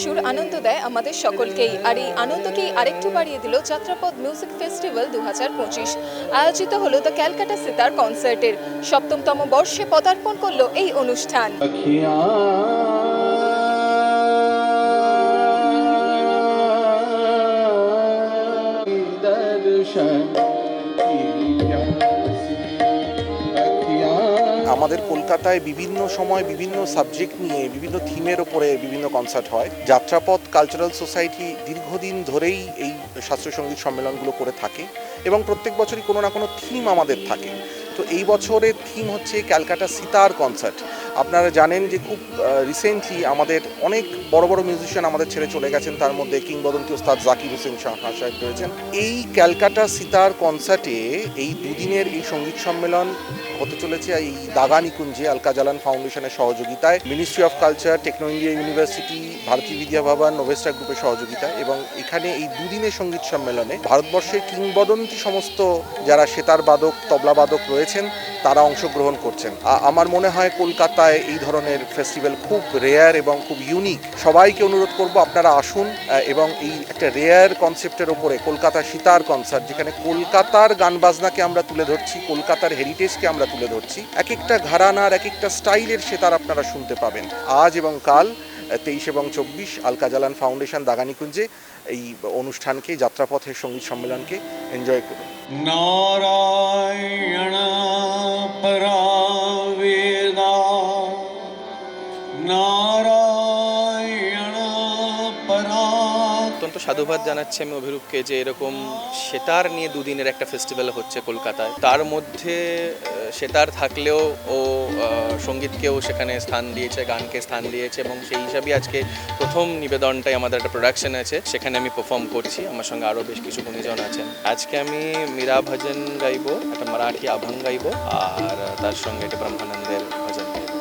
সুর আনন্দ দেয় আমাদের সকলকেই, আর এই আনন্দকেই আরেকটু বাড়িয়ে দিল যাত্রাপথ মিউজিক ফেস্টিভ্যাল 2025। আয়োজিত হলো দ্য ক্যালকাটা সিতার কনসার্টের 7তম বর্ষে পদার্পণ করলো এই অনুষ্ঠান। আমাদের কলকাতায় বিভিন্ন সময় বিভিন্ন সাবজেক্ট নিয়ে বিভিন্ন থিমের ওপরে বিভিন্ন কনসার্ট হয়। যাত্রাপথ কালচারাল সোসাইটি দীর্ঘদিন ধরেই এই শাস্ত্রীয় সঙ্গীত সম্মেলনগুলো করে থাকে এবং প্রত্যেক বছরই কোনো না কোনো থিম আমাদের থাকে। তো এই বছরের থিম হচ্ছে ক্যালকাটা সিতার কনসার্ট। আপনারা জানেন যে খুব রিসেন্টলি আমাদের অনেক বড় বড় মিউজিশিয়ান আমাদের ছেড়ে চলে গেছেন, তার মধ্যে কিংবদন্তি ওস্তাদ জাকির হোসেন সাহা সাহেব রয়েছেন। এই ক্যালকাটা সিতার কনসার্টে এই দুদিনের এই সঙ্গীত সম্মেলন হতে চলেছে এই দাগা নিকুঞ্জে আলকা জালান ফাউন্ডেশনের সহযোগিতায়, Ministry of Culture, Techno India University, Bharati Vidya Bhavan, নোভেস্টা গ্রুপের সহযোগিতায়। এবং এখানে এই দুদিনের সঙ্গীত সম্মেলনে ভারতবর্ষের কিংবদন্তি সমস্ত যারা সেতার বাদক, তবলা বাদক রয়েছেন তারা অংশগ্রহণ করছেন। আমার মনে হয় কলকাতায় এই ধরনের ফেস্টিভ্যাল খুব রেয়ার এবং খুব ইউনিক। সবাইকে অনুরোধ করব আপনারা আসুন এবং এই একটা রেয়ার কনসেপ্টের ওপরে কলকাতা সিতার কনসার্ট, যেখানে কলকাতার গান বাজনাকে আমরা তুলে ধরছি, কলকাতার হেরিটেজকে আমরা তুলে ধরছি, এক একটা ঘরানার এক একটা স্টাইলের সেতার আপনারা শুনতে পাবেন আজ এবং কাল 23 এবং 24 আলকা জালান ফাউন্ডেশন দাগানিকুঞ্জে। এই অনুষ্ঠানকে, যাত্রাপথের সঙ্গীত সম্মেলনকে এনজয় করুন। নারায়ণ পরাবেদা নারায়ণ পরা। অত্যন্ত সাধুবাদ জানাচ্ছি আমি অভিরূপকে যে এরকম সেতার নিয়ে দুদিনের একটা ফেস্টিভ্যাল হচ্ছে কলকাতায়। তার মধ্যে সেতার থাকলেও ও সঙ্গীতকেও সেখানে স্থান দিয়েছে, গানকে স্থান দিয়েছে, এবং সেই হিসাবেই আজকে প্রথম নিবেদনটাই আমাদের একটা প্রোডাকশন আছে, সেখানে আমি পারফর্ম করছি। আমার সঙ্গে আরও বেশ কিছু গুণীজন আছেন। আজকে আমি মীরা ভজন গাইবো, একটা মারাঠি আভঙ্গ গাইবো, আর তার সঙ্গে একটা ব্রহ্মানন্দের ভজন গাইবো।